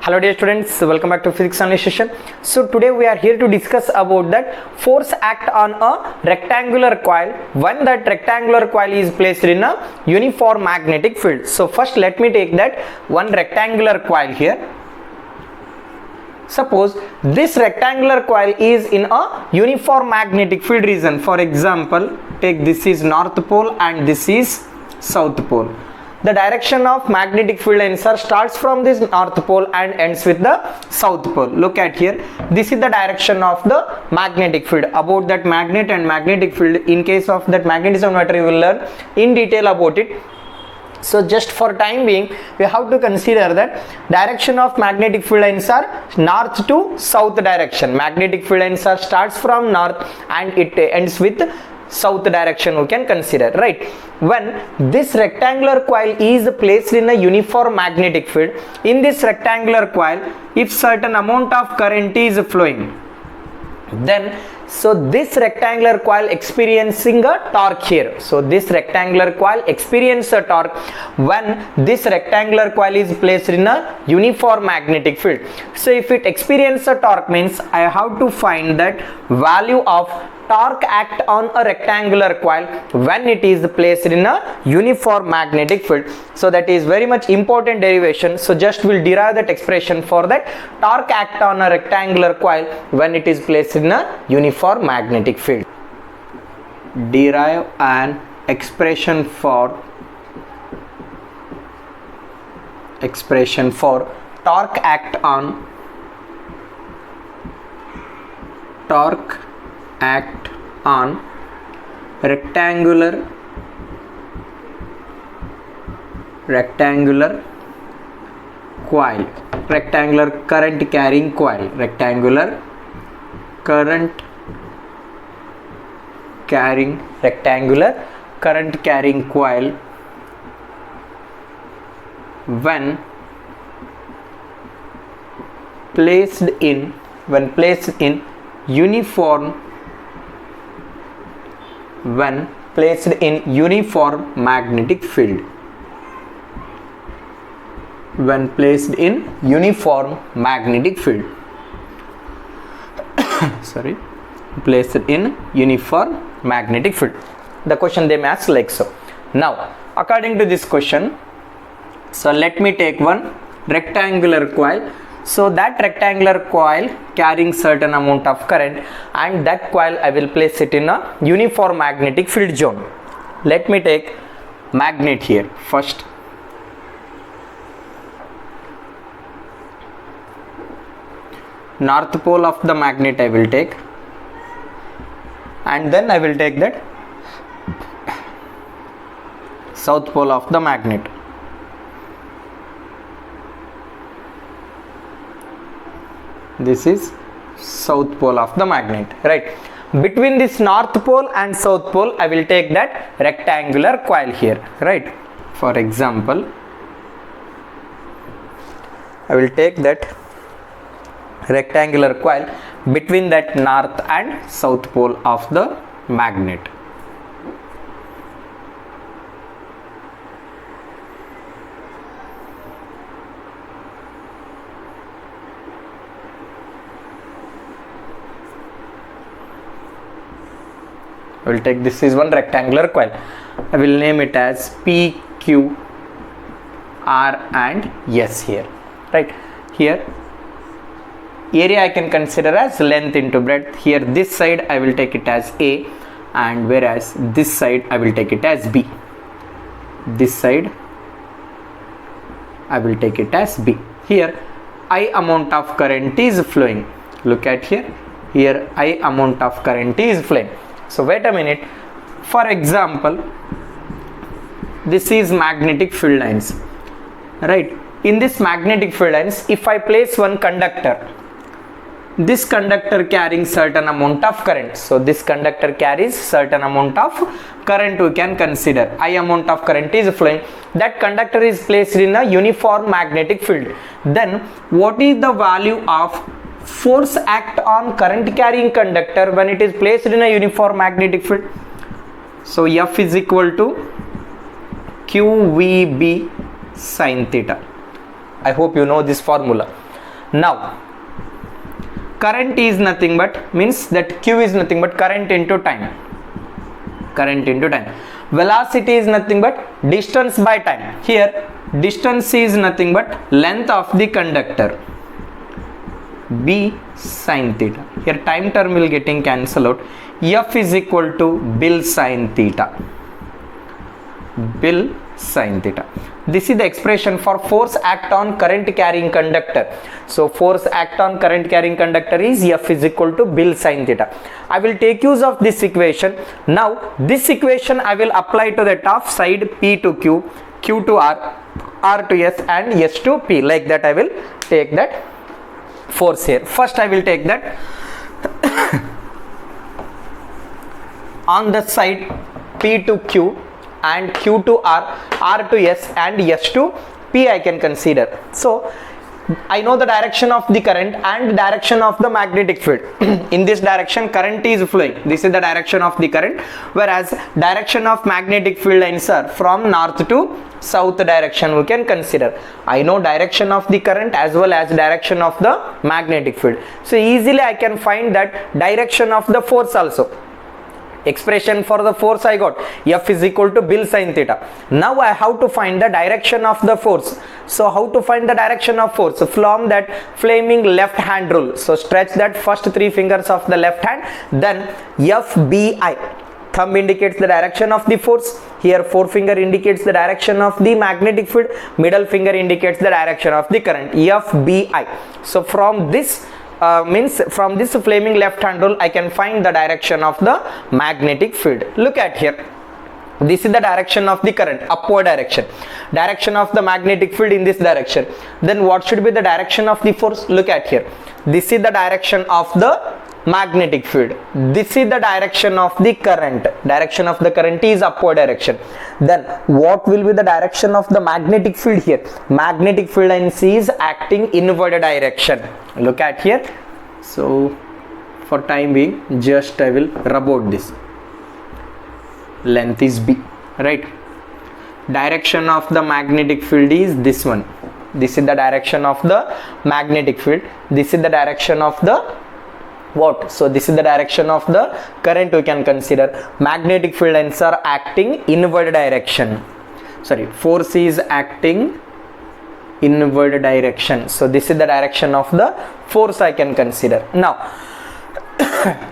Hello dear students, welcome back to physics only session. So today we are here to discuss about that force act on a rectangular coil when that rectangular coil is placed in a uniform magnetic field. So first let me take that one rectangular coil here. Suppose this rectangular coil is in a uniform magnetic field region. For example, take this is north pole and this is south pole. The direction of magnetic field answer starts from this north pole and ends with the south pole. Look at here, this is the direction of the magnetic field. About that magnet and magnetic field, in case of that magnetism matter, you will learn in detail about it. So just for time being, we have to consider that direction of magnetic field lines are north to south direction. Magnetic field lines are starts from north and it ends with south direction. We can consider, right? When this rectangular coil is placed in a uniform magnetic field, in this rectangular coil, if certain amount of current is flowing, then so this rectangular coil experiencing a torque here. So this rectangular coil experience a torque when this rectangular coil is placed in a uniform magnetic field. So if it experience a torque means I have to find that value of torque act on a rectangular coil when it is placed in a uniform magnetic field. So that is very much important derivation. So just we'll derive that expression for that torque act on a rectangular coil when it is placed in a uniform magnetic field. Derive an expression for torque act on rectangular coil, rectangular current carrying coil, rectangular current carrying coil when placed in uniform magnetic field. Sorry, placed in uniform magnetic field. The question they may ask like so. Now according to this question, so let me take one rectangular coil. So that rectangular coil carrying certain amount of current, and that coil I will place it in a uniform magnetic field zone. Let me take magnet here first. North pole of the magnet I will take, and then I will take that south pole of the magnet. This is south pole of the magnet, right? Between this north pole and south pole I will take that rectangular coil here, right? For example, I will take that rectangular coil between that north and south pole of the magnet. I will take this is one rectangular coil. I will name it as P, Q, R and S here, right? Here area I can consider as length into breadth. Here this side I will take it as A, and whereas this side I will take it as B. This side I will take it as B. Here I amount of current is flowing. Look at here. Here I amount of current is flowing. So wait a minute. For example, this is magnetic field lines, right? In this magnetic field lines, if I place one conductor, this conductor carrying certain amount of current. So this conductor carries certain amount of current, we can consider I amount of current is flowing. That conductor is placed in a uniform magnetic field. Then what is the value of force act on current carrying conductor when it is placed in a uniform magnetic field? So F is equal to QVB sin theta. I hope you know this formula. Now current is nothing but, means that q is nothing but current into time. Current into time. Velocity is nothing but distance by time. Here distance is nothing but length of the conductor, b sin theta. Here time term will getting cancelled out. F is equal to Bill sin theta. Bill sin theta. This is the expression for force act on current carrying conductor. So force act on current carrying conductor is F is equal to Bill sin theta. I will take use of this equation. Now this equation I will apply to the top side, P to Q, Q to R, R to S and S to P. Like that I will take that force here. First I will take that on the side P to Q and Q to R, R to S and S to P I can consider. So I know the direction of the current and direction of the magnetic field. In this direction current is flowing. This is the direction of the current, whereas direction of magnetic field lines are from north to south direction we can consider. I know direction of the current as well as direction of the magnetic field. So easily I can find that direction of the force also. Expression for the force I got, F is equal to Bill sin theta. Now I have to find the direction of the force. So how to find the direction of force? From that flaming left hand rule. So stretch that first three fingers of the left hand, then FBI. Thumb indicates the direction of the force. Here forefinger indicates the direction of the magnetic field. Middle finger indicates the direction of the current, FBI. So from this from this flaming left hand rule I can find the direction of the magnetic field. Look at here. This is the direction of the current, upward direction. Direction of the magnetic field in this direction. Then what should be the direction of the force? Look at here. This is the direction of the magnetic field. This is the direction of the current. Direction of the current is upward direction. Then what will be the direction of the magnetic field here? Magnetic field lines is acting inward direction. Look at here. So for time being just I will rub out this. Length is B, right? Direction of the magnetic field is this one. This is the direction of the magnetic field. This is the direction of the what? So this is the direction of the current we can consider. Magnetic field lines are acting inward direction. Sorry, force is acting inward direction. So this is the direction of the force I can consider. Now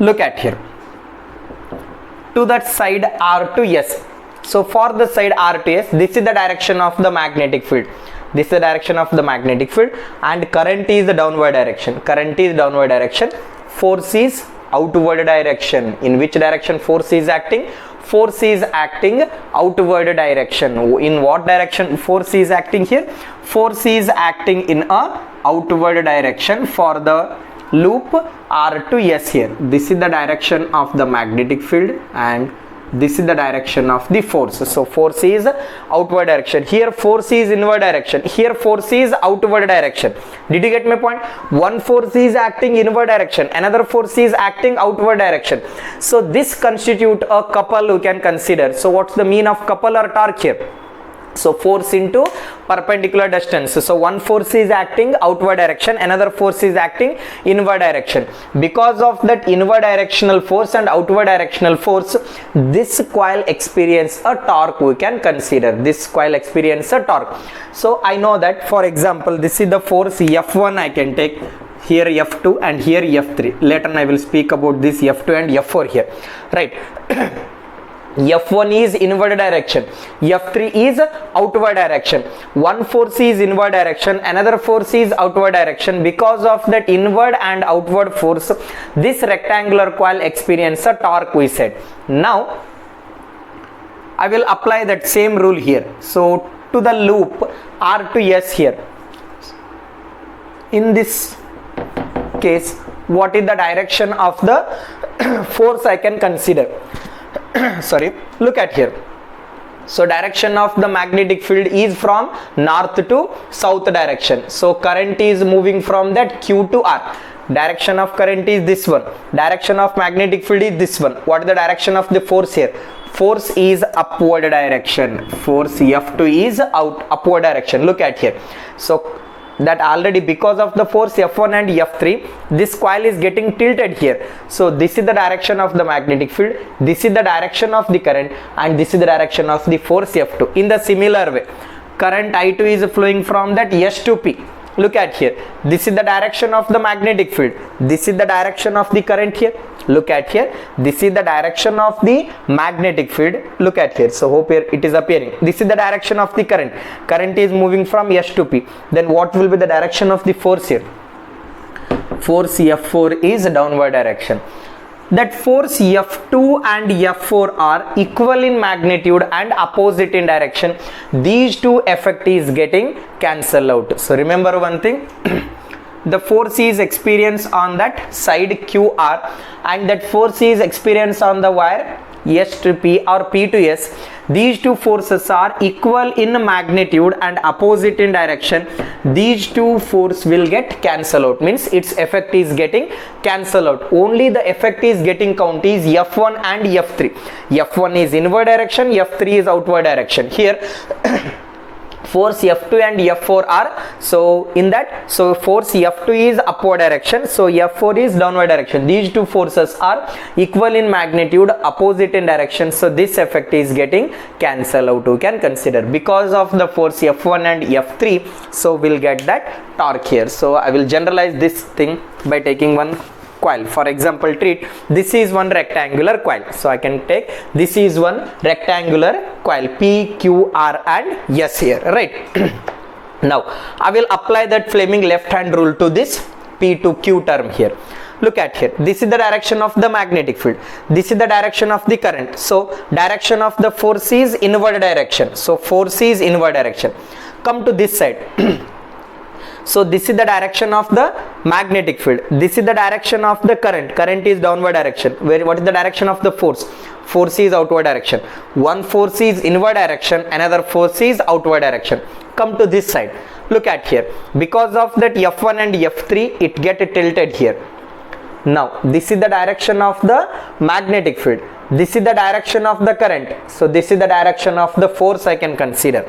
look at here. To that side R to S. So for the side R to S, this is the direction of the magnetic field. This is the direction of the magnetic field and current is the downward direction. Current is downward direction. Force is outward direction. In which direction force is acting? Force is acting outward direction. In what direction force is acting here? Force is acting in a outward direction for the loop R to S here. This is the direction of the magnetic field and this is the direction of the force. So force is outward direction. Here force is inward direction. Here force is outward direction. Did you get my point? One force is acting inward direction, another force is acting outward direction. So this constitute a couple we can consider. So what's the mean of couple or torque here? So force into perpendicular distance. So one force is acting outward direction, another force is acting inward direction. Because of that inward directional force and outward directional force, this coil experience a torque we can consider. This coil experience a torque. So I know that, for example, this is the force F1 I can take. Here F2 and here F3. Later I will speak about this F2 and F4 here. Right. F1 is inward direction, F3 is outward direction. One force is inward direction, another force is outward direction. Because of that inward and outward force, this rectangular coil experience a torque we said. Now I will apply that same rule here. So to the loop R to S here, in this case what is the direction of the force I can consider? Sorry, look at here. So direction of the magnetic field is from north to south direction. So current is moving from that Q to R. Direction of current is this one. Direction of magnetic field is this one. What is the direction of the force here? Force is upward direction. Force F2 is upward direction. Look at here. So that already because of the force F1 and F3, this coil is getting tilted here. So this is the direction of the magnetic field, this is the direction of the current, and this is the direction of the force F2. In the similar way, current I2 is flowing from that S to P. Look at here, this is the direction of the magnetic field, this is the direction of the current here. Look at here, this is the direction of the magnetic field. Look at here, so hope here it is appearing. This is the direction of the current, current is moving from S to P. Then what will be the direction of the force here? Force F4 is downward direction. That force F2 and F4 are equal in magnitude and opposite in direction. These two effect is getting cancelled out. So remember one thing, the force is experienced on that side QR, and that force is experienced on the wire S to P or P to S. These two forces are equal in magnitude and opposite in direction. These two forces will get cancelled out, means its effect is getting cancelled out. Only the effect is getting count is F1 and F3. F1 is inward direction, F3 is outward direction. Here force F2 and F4 are, so in that, so force F2 is upward direction, so F4 is downward direction. These two forces are equal in magnitude, opposite in direction, so this effect is getting cancelled out. You can consider because of the force F1 and F3, so we'll get that torque here. So I will generalize this thing by taking one coil. For example, treat this is one rectangular coil, so I can take this is one rectangular coil P, Q, R and S here, right? Now I will apply that Fleming left hand rule to this P to Q term here. Look at here, this is the direction of the magnetic field, this is the direction of the current, so direction of the force is inward direction, so force is inward direction. Come to this side. So this is the direction of the magnetic field, this is the direction of the current, current is downward direction. What is the direction of the force? Force is outward direction. One force is inward direction, another force is outward direction. Come to this side. Look at here, because of that F1 and F3, it get tilted here. Now this is the direction of the magnetic field, this is the direction of the current, so this is the direction of the force I can consider.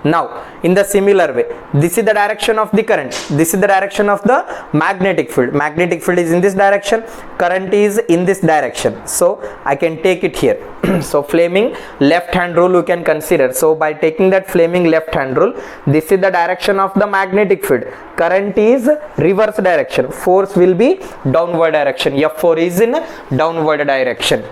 Now in the similar way, this is the direction of the current, this is the direction of the magnetic field. Magnetic field is in this direction, current is in this direction, so I can take it here. So Fleming left hand rule you can consider. So by taking that Fleming left hand rule, this is the direction of the magnetic field, current is reverse direction, force will be downward direction, F4 is in downward direction.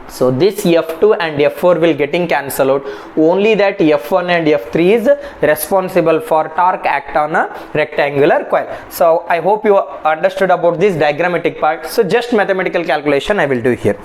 So this F2 and F4 will getting cancelled out. Only that F1 and F3 is responsible for torque act on a rectangular coil. So I hope you understood about this diagrammatic part. So just mathematical calculation I will do here.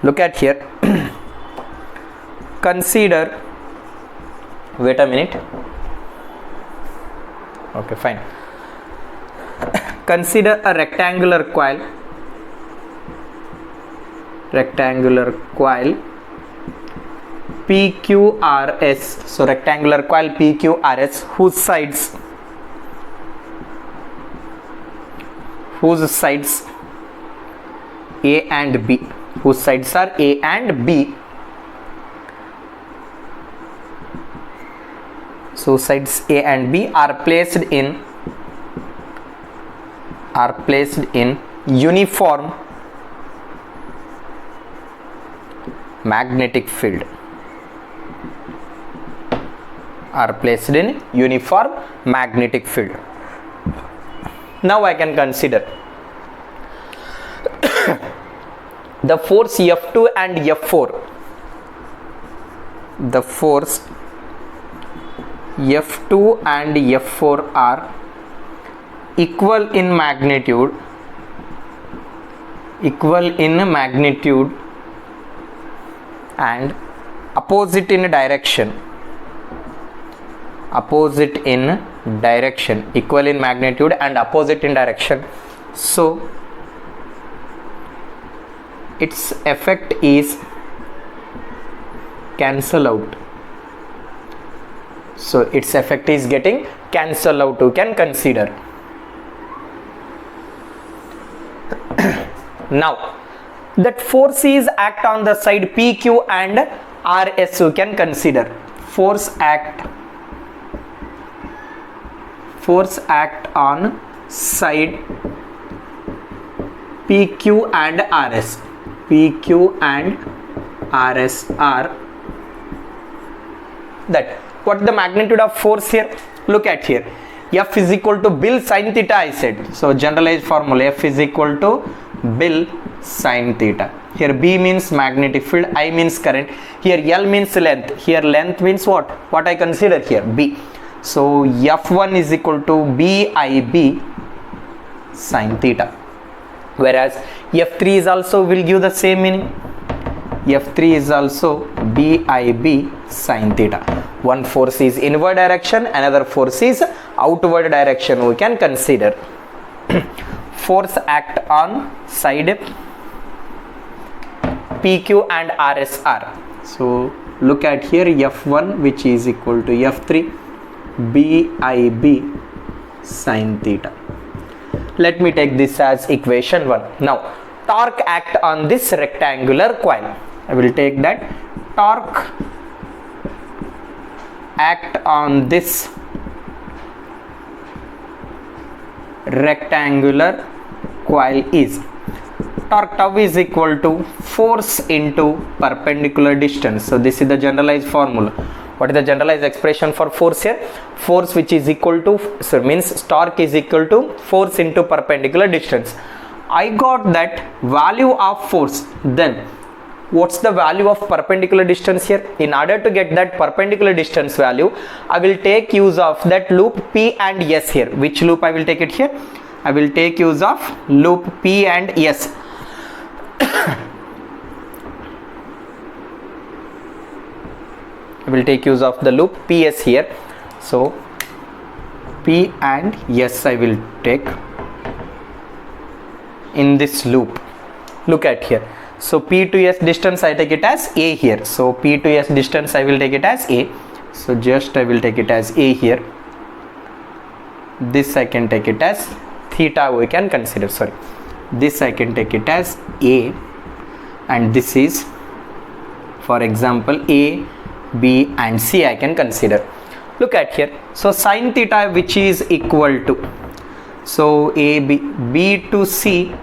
Look at here. Consider, wait a minute. Okay, fine. Consider a rectangular coil PQRS. So rectangular coil PQRS whose sides A and B, whose sides are A and B. So sides A and B are placed in uniform magnetic field, are placed in uniform magnetic field. Now I can consider the force F2 and F4. The force F2 and F4 are equal in magnitude and opposite in direction, equal in magnitude and opposite in direction. So its effect is cancel out. So its effect is getting cancel out. You can consider. Now that force is act on the side PQ and RS. You can consider force act force act on side PQ and RS. PQ and RS are that. What the magnitude of force here? Look at here. F is equal to Bill sin theta, I said. So generalized formula, F is equal to Bill sin theta. Here B means magnetic field, I means current. Here L means length. Here length means what? What I consider here? B. So F1 is equal to BIB sin theta. Whereas F3 is also will give the same meaning. F3 is also BIB sin theta. One force is inward direction, another force is outward direction. We can consider force act on side PQ and RSR. So look at here, F1 which is equal to F3 BIB sin theta. Let me take this as equation 1. Now torque act on this rectangular coil. I will take that torque act on this rectangular coil is torque tau is equal to force into perpendicular distance. So this is the generalized formula. What is the generalized expression for force here? Force which is equal to, so means torque is equal to force into perpendicular distance. I got that value of force. Then what's the value of perpendicular distance here? In order to get that perpendicular distance value, I will take use of that loop P and S here. Which loop I will take it here? I will take use of loop P and S. I will take use of the loop PS here. So P and S I will take in this loop. Look at here. So P to S distance I take it as A here. So P to S distance I will take it as A. So just I will take it as A here. This I can take it as theta, we can consider, sorry. This I can take it as A, and this is, for example, A, B and C I can consider. Look at here. So sin theta which is equal to, so B to C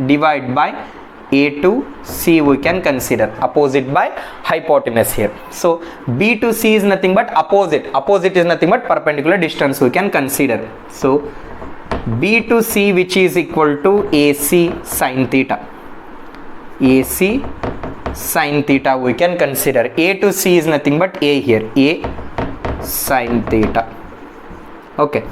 divide by A to C we can consider, opposite by hypotenuse here. So B to C is nothing but opposite is nothing but perpendicular distance we can consider. So B to C which is equal to AC sin theta. AC sin theta we can consider. A to C is nothing but A here, A sin theta. Okay,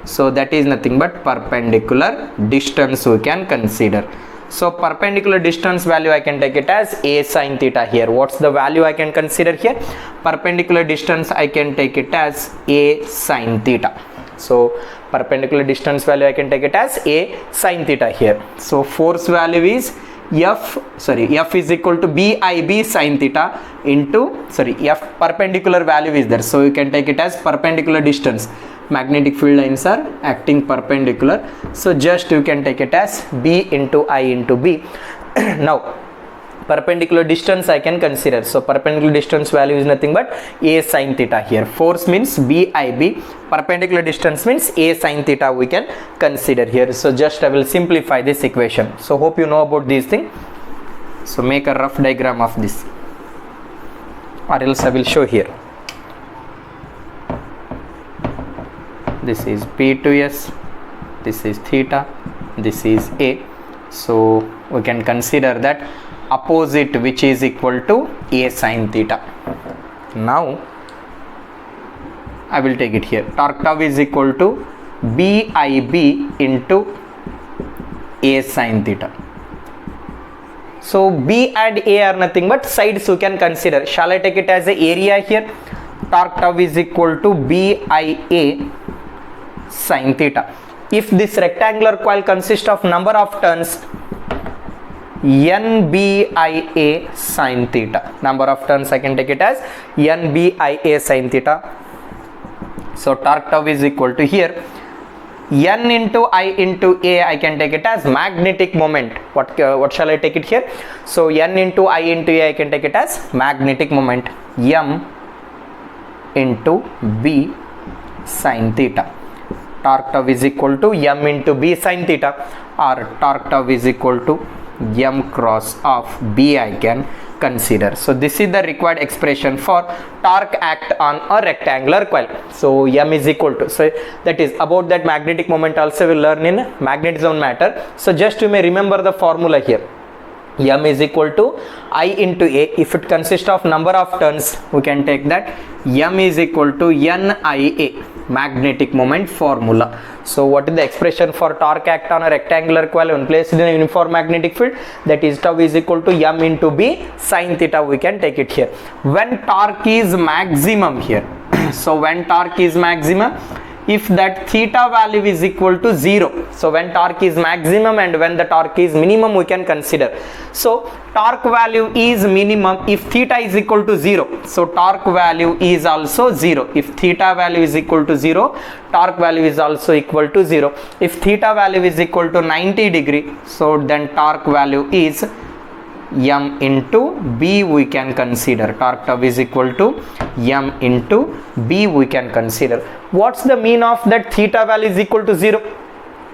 so that is nothing but perpendicular distance we can consider. So perpendicular distance value I can take it as A sin theta here. What's the value I can consider here? Perpendicular distance I can take it as A sin theta. So perpendicular distance value I can take it as A sin theta here. So force value is F is equal to BIB sin theta into, F perpendicular value is there. So you can take it as perpendicular distance. Magnetic field lines are acting perpendicular. So just you can take it as B into I into B. Now perpendicular distance I can consider. So perpendicular distance value is nothing but A sin theta here. Force means BIB, perpendicular distance means A sin theta we can consider here. So just I will simplify this equation. So hope you know about these things. So make a rough diagram of this, or else I will show here. This is P to S, this is theta, this is A. So we can consider that opposite which is equal to A sin theta. Now I will take it here. Torque tau is equal to BIB into A sin theta. So B and A are nothing but sides you can consider. Shall I take it as a area here? Torque tau is equal to BIA sin theta. If this rectangular coil consists of number of turns, NBIA sin theta. Number of turns I can take it as NBIA sin theta. So torque tau is equal to here N into I into A, I can take it as magnetic moment. What shall I take it here? So N into I into A, I can take it as magnetic moment. M into B sin theta. torque tau is equal to m into b sin theta, or torque tau is equal to m cross of b I can consider. So this is the required expression for torque act on a rectangular coil. So m is equal to, so that is about that magnetic moment also we will learn in magnetism matter. So just you may remember the formula here. M is equal to I into A. If it consists of number of turns, we can take that M is equal to NIA, magnetic moment formula. So what is the expression for torque act on a rectangular coil when placed in a uniform magnetic field? That is tau is equal to M into B sin theta. We can take it here. When torque is maximum here, so when torque is maximum, if that theta value is equal to 0, so when torque is maximum and when the torque is minimum, we can consider. So torque value is minimum if theta is equal to 0, so torque value is also 0. If theta value is equal to 0, torque value is also equal to 0. If theta value is equal to 90 degree, so then torque value is m into b we can consider. Torque tau is equal to m into b we can consider. What's the mean of that theta value is equal to 0?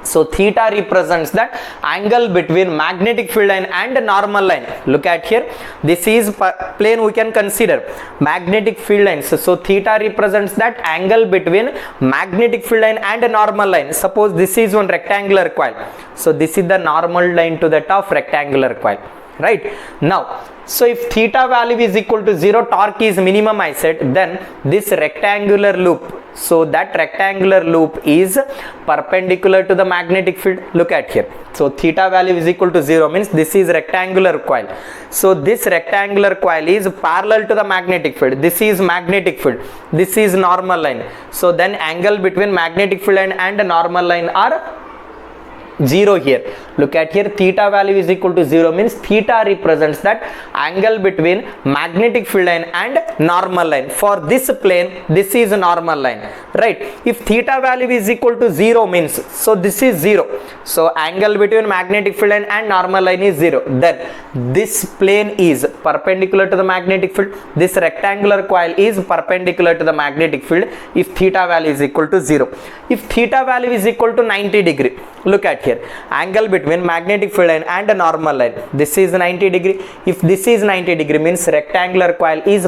So theta represents that angle between magnetic field line and normal line. Look at here, this is plane we can consider magnetic field lines. So theta represents that angle between magnetic field line and normal line. Suppose this is one rectangular coil, so this is the normal line to that of rectangular coil, right? Now, so if theta value is equal to 0, torque is minimum I said, then this rectangular loop, so that rectangular loop is perpendicular to the magnetic field. Look at here, so theta value is equal to 0 means this is rectangular coil, so this rectangular coil is parallel to the magnetic field. This is magnetic field, this is normal line, so then angle between magnetic field line and normal line are 0 here. Look at here, theta value is equal to 0 means theta represents that angle between magnetic field line and normal line. For this plane, this is a normal line, right? If theta value is equal to 0 means, so this is 0, so angle between magnetic field line and normal line is 0, then this plane is perpendicular to the magnetic field, this rectangular coil is perpendicular to the magnetic field if theta value is equal to 0. If theta value is equal to 90 degree, look at here, angle between magnetic field line and a normal line, this is 90 degree. If this is 90 degree means rectangular coil is